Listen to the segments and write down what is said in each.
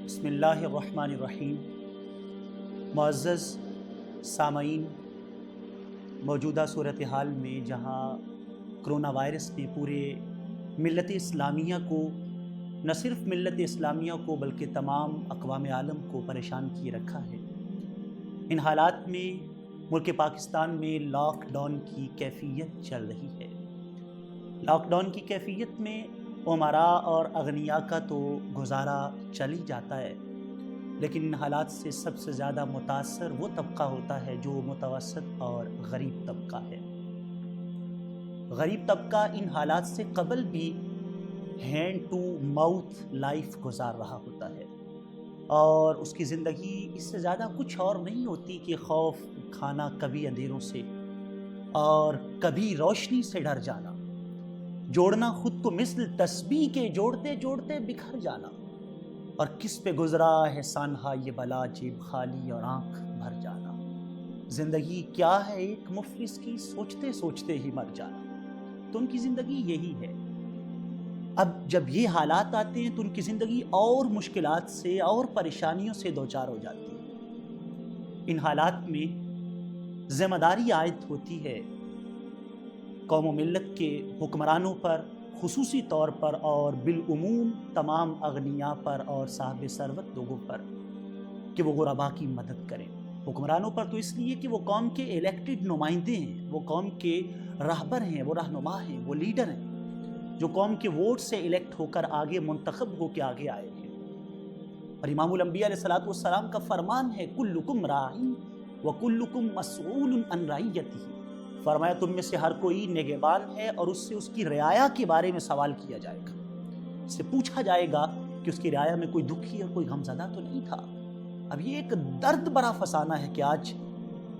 بسم اللہ الرحمن الرحیم۔ معزز سامعین، موجودہ صورتحال میں جہاں کرونا وائرس نے پورے ملت اسلامیہ کو، نہ صرف ملت اسلامیہ کو بلکہ تمام اقوام عالم کو پریشان کیے رکھا ہے، ان حالات میں ملک پاکستان میں لاک ڈاؤن کی کیفیت چل رہی ہے۔ لاک ڈاؤن کی کیفیت میں امراء اور اغنیاء کا تو گزارا چل ہی جاتا ہے، لیکن ان حالات سے سب سے زیادہ متاثر وہ طبقہ ہوتا ہے جو متوسط اور غریب طبقہ ہے۔ غریب طبقہ ان حالات سے قبل بھی ہینڈ ٹو ماؤتھ لائف گزار رہا ہوتا ہے، اور اس کی زندگی اس سے زیادہ کچھ اور نہیں ہوتی کہ خوف کھانا کبھی اندھیروں سے اور کبھی روشنی سے ڈر جانا، جوڑنا خود کو مثل تسبیح کے جوڑتے جوڑتے بکھر جانا، اور کس پہ گزرا ہے سانحہ یہ بلا جیب خالی اور آنکھ بھر جانا۔ زندگی کیا ہے ایک مفلس کی سوچتے سوچتے ہی مر جانا۔ تو ان کی زندگی یہی ہے۔ اب جب یہ حالات آتے ہیں تو ان کی زندگی اور مشکلات سے اور پریشانیوں سے دوچار ہو جاتی ہے۔ ان حالات میں ذمہ داری عائد ہوتی ہے قوم و ملت کے حکمرانوں پر خصوصی طور پر، اور بالعموم تمام اغنیاء پر اور صاحب ثروت لوگوں پر، کہ وہ غرباء کی مدد کریں۔ حکمرانوں پر تو اس لیے کہ وہ قوم کے الیکٹڈ نمائندے ہیں، وہ قوم کے رہبر ہیں، وہ رہنما ہیں، وہ لیڈر ہیں، جو قوم کے ووٹ سے الیکٹ ہو کر آگے منتخب ہو کے آگے آئے ہیں۔ اور امام الانبیاء علیہ الصلوۃ والسلام کا فرمان ہے، کلکم راعی وکلکم مسئول عن رعیتہ۔ فرمایا تم میں سے ہر کوئی نگہبان ہے اور اس سے اس کی رعایا کے بارے میں سوال کیا جائے گا، اس سے پوچھا جائے گا کہ اس کی رعایا میں کوئی دکھی اور کوئی غمزدہ تو نہیں تھا۔ اب یہ ایک درد بھرا فسانہ ہے کہ آج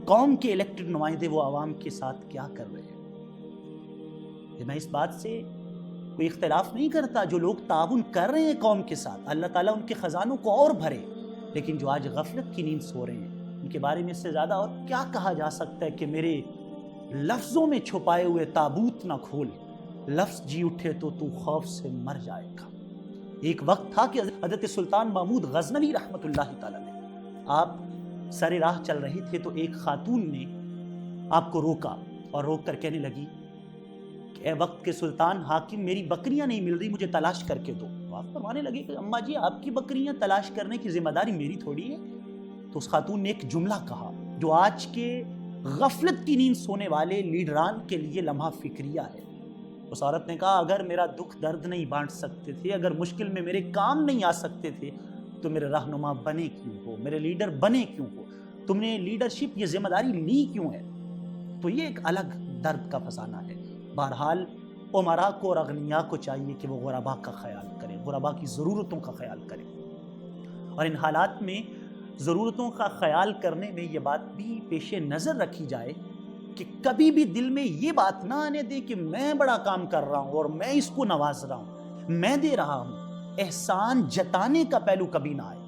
قوم کے الیکٹڈ نمائندے وہ عوام کے ساتھ کیا کر رہے ہیں۔ میں اس بات سے کوئی اختلاف نہیں کرتا، جو لوگ تعاون کر رہے ہیں قوم کے ساتھ، اللہ تعالیٰ ان کے خزانوں کو اور بھرے، لیکن جو آج غفلت کی نیند سو رہے ہیں، ان کے بارے میں اس سے زیادہ اور کیا کہا جا سکتا ہے کہ میرے لفظوں میں چھپائے ہوئے تابوت نہ کھول، لفظ جی اٹھے تو خوف سے مر جائے گا۔ ایک وقت تھا کہ حضرت سلطان محمود غزنوی رحمۃ اللہ تعالیٰ نے، آپ سر راہ چل رہے تھے تو ایک خاتون نے آپ کو روکا اور روک کر کہنے لگی کہ اے وقت کے سلطان حاکم، میری بکریاں نہیں مل رہی، مجھے تلاش کر کے دو۔ آپ فرمانے لگے کہ اماں جی، آپ کی بکریاں تلاش کرنے کی ذمہ داری میری تھوڑی ہے۔ تو اس خاتون نے ایک جملہ کہا جو آج کے غفلت کی نیند سونے والے لیڈران کے لیے لمحہ فکریہ ہے۔ اس عورت نے کہا، اگر میرا دکھ درد نہیں بانٹ سکتے تھے، اگر مشکل میں میرے کام نہیں آ سکتے تھے، تو میرے رہنما بنے کیوں ہو، میرے لیڈر بنے کیوں ہو، تم نے لیڈرشپ یہ ذمہ داری لی کیوں ہے؟ تو یہ ایک الگ درد کا فسانہ ہے۔ بہرحال امراء کو اور اغنیاء کو چاہیے کہ وہ غرباء کا خیال کریں، غرباء کی ضرورتوں کا خیال کریں، اور ان حالات میں ضرورتوں کا خیال کرنے میں یہ بات بھی پیش نظر رکھی جائے کہ کبھی بھی دل میں یہ بات نہ آنے دے کہ میں بڑا کام کر رہا ہوں اور میں اس کو نواز رہا ہوں، میں دے رہا ہوں۔ احسان جتانے کا پہلو کبھی نہ آئے۔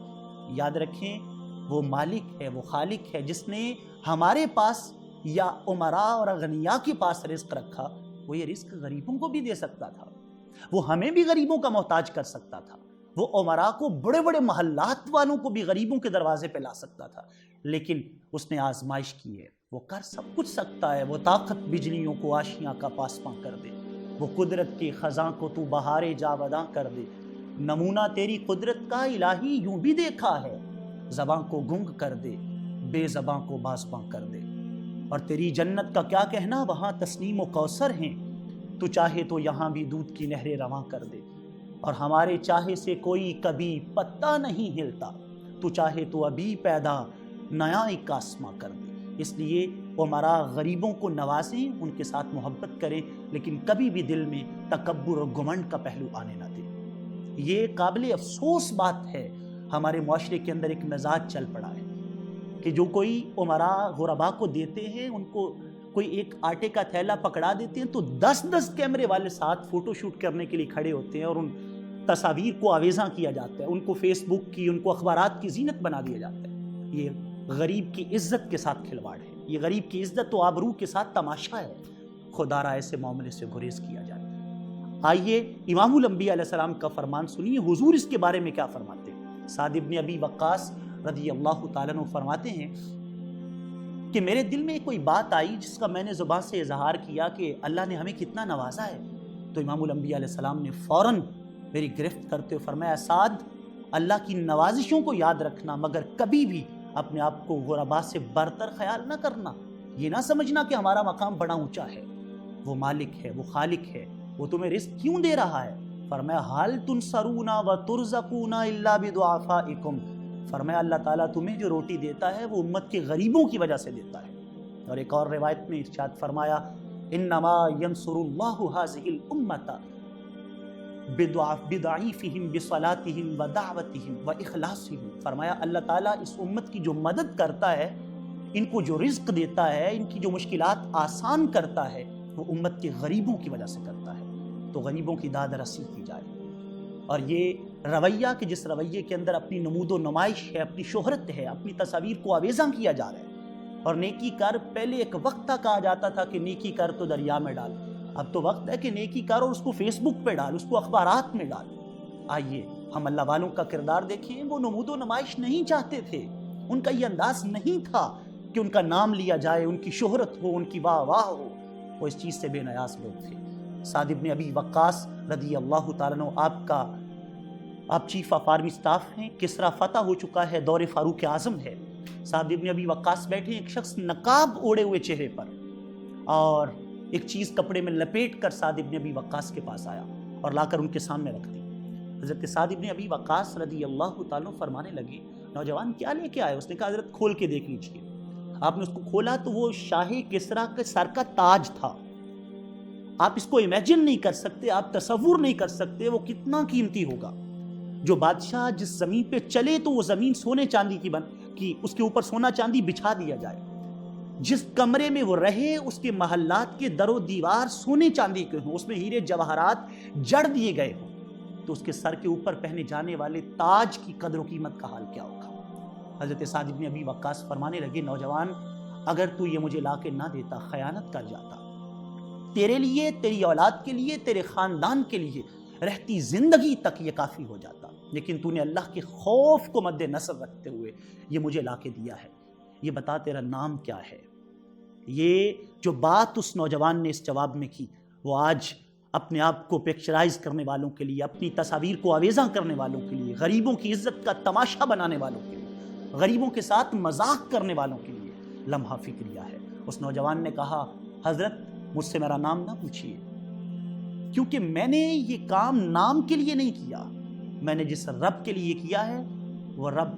یاد رکھیں، وہ مالک ہے، وہ خالق ہے جس نے ہمارے پاس یا امراء اور اغنیاء کے پاس رزق رکھا، وہ یہ رزق غریبوں کو بھی دے سکتا تھا، وہ ہمیں بھی غریبوں کا محتاج کر سکتا تھا، وہ امراء کو بڑے بڑے محلات والوں کو بھی غریبوں کے دروازے پہ لا سکتا تھا، لیکن اس نے آزمائش کی ہے۔ وہ کر سب کچھ سکتا ہے، وہ طاقت بجلیوں کو آشیاں کا پاسپاں کر دے، وہ قدرت کے خزاں کو تو بہارے جاوداں کر دے۔ نمونہ تیری قدرت کا الہی یوں بھی دیکھا ہے، زباں کو گنگ کر دے، بے زباں کو بازباں کر دے۔ اور تیری جنت کا کیا کہنا، وہاں تسنیم و کوثر ہیں، تو چاہے تو یہاں بھی دودھ کی نہریں رواں کر دے۔ اور ہمارے چاہے سے کوئی کبھی پتہ نہیں ہلتا، تو چاہے تو ابھی پیدا نیا ایک آسماں کر دے۔ اس لیے امراء غریبوں کو نوازیں، ان کے ساتھ محبت کریں، لیکن کبھی بھی دل میں تکبر اور گھمنڈ کا پہلو آنے نہ دیں۔ یہ قابل افسوس بات ہے، ہمارے معاشرے کے اندر ایک مزاج چل پڑا ہے کہ جو کوئی امراء غرباء کو دیتے ہیں، ان کو کوئی ایک آٹے کا تھیلا پکڑا دیتے ہیں تو 10 کیمرے والے ساتھ فوٹو شوٹ کرنے کے لیے کھڑے ہوتے ہیں، اور ان تصاویر کو آویزاں کیا جاتا ہے، ان کو فیس بک کی، ان کو اخبارات کی زینت بنا دیا جاتا ہے۔ یہ غریب کی عزت کے ساتھ کھلواڑ ہے، یہ غریب کی عزت و آبرو کے ساتھ تماشا ہے۔ خدا را ایسے معاملے سے گریز کیا جائے۔ آئیے امام الانبیاء علیہ السلام کا فرمان سنیے، حضور اس کے بارے میں کیا فرماتے ہیں۔ سعد ابن ابی وقاص رضی اللہ تعالیٰ عنہ فرماتے ہیں کہ میرے دل میں کوئی بات آئی جس کا میں نے زبان سے اظہار کیا کہ اللہ نے ہمیں کتنا نوازا ہے. تو امام الانبیاء علیہ السلام نے فوراً میری گرفت کرتے ہوئے فرمایا سعد اللہ کی نوازشوں کو یاد رکھنا مگر کبھی بھی اپنے آپ کو غربا سے برتر خیال نہ کرنا. یہ نہ سمجھنا کہ ہمارا مقام بڑا اونچا ہے. وہ مالک ہے، وہ خالق ہے، وہ تمہیں رزق کیوں دے رہا ہے؟ فرمایا حال تنصرون و ترزقون الا بدعفائکم. فرمایا اللہ تعالیٰ تمہیں جو روٹی دیتا ہے وہ امت کے غریبوں کی وجہ سے دیتا ہے. اور ایک اور روایت میں ارشاد فرمایا انما ینصر اللہ هذه الامۃ بضعیفہم بصلاتہم ودعوتہم واخلاصہم. فرمایا اللہ تعالیٰ اس امت کی جو مدد کرتا ہے، ان کو جو رزق دیتا ہے، ان کی جو مشکلات آسان کرتا ہے، وہ امت کے غریبوں کی وجہ سے کرتا ہے. تو غریبوں کی داد رسی کی جائے. اور یہ رویہ کہ جس رویے کے اندر اپنی نمود و نمائش ہے، اپنی شہرت ہے، اپنی تصاویر کو آویزاں کیا جا رہا ہے. اور نیکی کر، پہلے ایک وقت تھا کہا جاتا تھا کہ نیکی کر تو دریا میں ڈال. اب تو وقت ہے کہ نیکی کر اور اس کو فیس بک پہ ڈال، اس کو اخبارات میں ڈال. آئیے ہم اللہ والوں کا کردار دیکھیں. وہ نمود و نمائش نہیں چاہتے تھے، ان کا یہ انداز نہیں تھا کہ ان کا نام لیا جائے، ان کی شہرت ہو، ان کی واہ واہ ہو. وہ اس چیز سے بے نیاز لوگ تھے. سعد ابن ابی وقاص رضی اللہ تعالیٰ عنہ آپ چیف آف آرمی سٹاف ہیں. کسرا فتح ہو چکا ہے، دور فاروق اعظم ہے. سعد ابن ابی وقاص بیٹھے، ایک شخص نقاب اوڑے ہوئے چہرے پر اور ایک چیز کپڑے میں لپیٹ کر سعد ابن ابی وقاص کے پاس آیا اور لا کر ان کے سامنے رکھ دی. حضرت سعد ابن ابی وقاص رضی اللہ تعالیٰ فرمانے لگے نوجوان کیا لے کے آئے؟ اس نے کہا حضرت کھول کے دیکھ لیجیے. آپ نے اس کو کھولا تو وہ شاہ کسرا کے سر کا تاج تھا. آپ اس کو امیجن نہیں کر سکتے، آپ تصور نہیں کر سکتے وہ کتنا قیمتی ہوگا. جو بادشاہ جس زمین پہ چلے تو وہ زمین سونے چاندی کی اس کے اوپر سونا چاندی بچھا دیا جائے. جس کمرے میں وہ رہے اس کے محلات کے در و دیوار سونے چاندی کے ہوں، اس میں ہیرے جواہرات جڑ دیے گئے ہوں، تو اس کے سر کے اوپر پہنے جانے والے تاج کی قدر و قیمت کا حال کیا ہوگا؟ حضرت سعد بن ابی وقاص فرمانے لگے نوجوان اگر تو یہ مجھے لا کے نہ دیتا خیانت کر جاتا. تیرے لیے، تیری اولاد کے لیے، تیرے خاندان کے لیے رہتی زندگی تک یہ کافی ہو جاتا. لیکن تو نے اللہ کے خوف کو مد نظر رکھتے ہوئے یہ مجھے لا کے دیا ہے. یہ بتا تیرا نام کیا ہے؟ یہ جو بات اس نوجوان نے اس جواب میں کی وہ آج اپنے آپ کو پکچرائز کرنے والوں کے لیے، اپنی تصاویر کو آویزاں کرنے والوں کے لیے، غریبوں کی عزت کا تماشا بنانے والوں کے لیے، غریبوں کے ساتھ مذاق کرنے والوں کے لیے لمحہ فکریہ ہے. اس نوجوان نے کہا حضرت مجھ سے میرا نام نہ پوچھیے، کیونکہ میں نے یہ کام نام کے لیے نہیں کیا. میں نے جس رب کے لیے کیا ہے وہ رب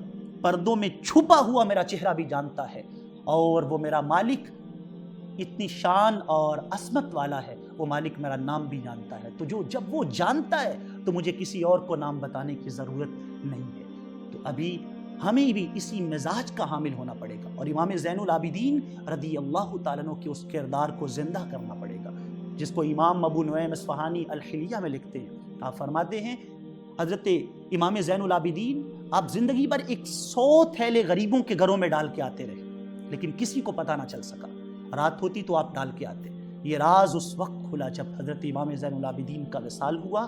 پردوں میں چھپا ہوا میرا چہرہ بھی جانتا ہے، اور وہ میرا مالک اتنی شان اور عظمت والا ہے، وہ مالک میرا نام بھی جانتا ہے. تو جب وہ جانتا ہے تو مجھے کسی اور کو نام بتانے کی ضرورت نہیں ہے. تو ابھی ہمیں بھی اسی مزاج کا حامل ہونا پڑے گا اور امام زین العابدین رضی اللہ تعالیٰ عنہ کے اس کردار کو زندہ کرنا پڑے گا جس کو امام ابو نعیم اصفہانی الحلیہ میں لکھتے ہیں. آپ فرماتے ہیں حضرت امام زین العابدین آپ زندگی بھر 100 تھیلے غریبوں کے گھروں میں ڈال کے آتے رہے، لیکن کسی کو پتہ نہ چل سکا. رات ہوتی تو آپ ڈال کے آتے. یہ راز اس وقت کھلا جب حضرت امام زین العابدین کا وصال ہوا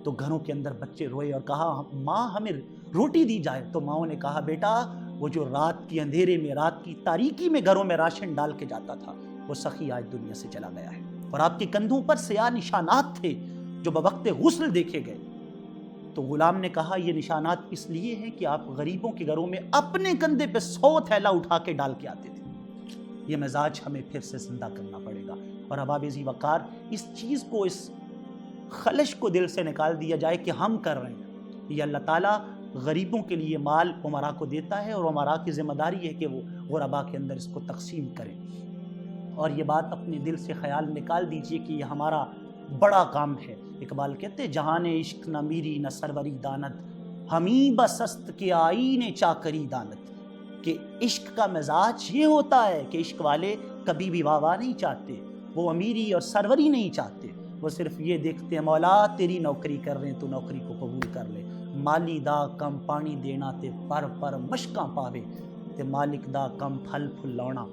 تو گھروں کے اندر بچے روئے اور کہا ماں ہمیں روٹی دی جائے. تو ماؤں نے کہا بیٹا وہ جو رات کی اندھیرے میں، رات کی تاریکی میں گھروں میں راشن ڈال کے جاتا تھا وہ سخی آج دنیا سے چلا گیا ہے. اور آپ کے کندھوں پر سیاہ نشانات تھے جو بوقت غسل دیکھے گئے. تو غلام نے کہا یہ نشانات اس لیے ہیں کہ آپ غریبوں کے گھروں میں اپنے کندھے پہ 100 تھیلا اٹھا کے ڈال کے آتے تھے. یہ مزاج ہمیں پھر سے زندہ کرنا پڑے گا. اور احباب ذی وقار اس چیز کو، اس خلش کو دل سے نکال دیا جائے کہ ہم کر رہے ہیں. یہ اللہ تعالیٰ غریبوں کے لیے مال امراء کو دیتا ہے اور امراء کی ذمہ داری ہے کہ وہ غرباء کے اندر اس کو تقسیم کریں. اور یہ بات اپنے دل سے خیال نکال دیجئے کہ یہ ہمارا بڑا کام ہے. اقبال کہتے جہان عشق نہ میری نہ سروری دانت، ہمیں بسست کے آئینے چاکری دانت. کہ عشق کا مزاج یہ ہوتا ہے کہ عشق والے کبھی بھی واہ واہ نہیں چاہتے، وہ امیری اور سروری نہیں چاہتے. وہ صرف یہ دیکھتے ہیں مولا تیری نوکری کر رہے ہیں تو نوکری کو قبول کر لے. مالی دا کم پانی دینا تے پر مشکاں پاوے، تے مالک دا کم پھل پھلاونا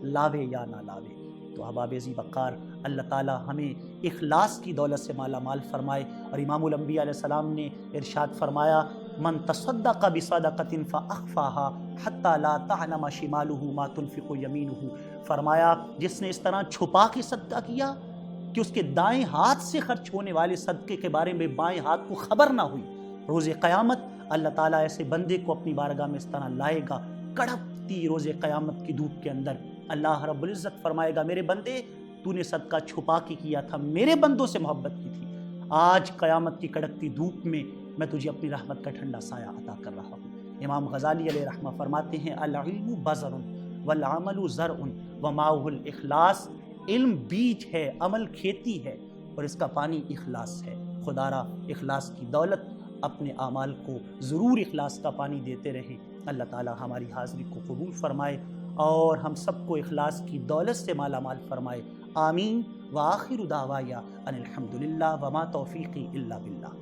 لاوے یا نہ لاوے. تو احباب ذی وقار اللہ تعالیٰ ہمیں اخلاص کی دولت سے مالا مال فرمائے. اور امام الانبیاء علیہ السلام نے ارشاد فرمایا من تصدق بصدقۃ فاخفاها حتى لا تعلم شماله ما تنفق يمينه، فرمایا جس نے اس طرح چھپا کے صدقہ کیا کہ اس کے دائیں ہاتھ سے خرچ ہونے والے صدقے کے بارے میں بائیں ہاتھ کو خبر نہ ہوئی، روز قیامت اللہ تعالیٰ ایسے بندے کو اپنی بارگاہ میں اس طرح لائے گا کڑپتی روز قیامت کی دھوپ کے اندر۔ اللہ رب العزت فرمائے گا میرے بندے تو نے صدقہ چھپا کے کیا تھا، میرے بندوں سے محبت کی تھی، آج قیامت کی کڑکتی دھوپ میں میں تجھے اپنی رحمت کا ٹھنڈا سایہ عطا کر رہا ہوں۔ امام غزالی علیہ رحمہ فرماتے ہیں العلم بذر والعمل زرع وماؤہ الاخلاص، علم بیج ہے، عمل کھیتی ہے، اور اس کا پانی اخلاص ہے۔ خدا را اخلاص کی دولت اپنے اعمال کو ضرور اخلاص کا پانی دیتے رہیں۔ اللہ تعالی ہماری حاضری کو قبول فرمائے اور ہم سب کو اخلاص کی دولت سے مالا مال فرمائے، آمین۔ وآخر دعوایا ان الحمدللہ وما توفیقی الا باللہ۔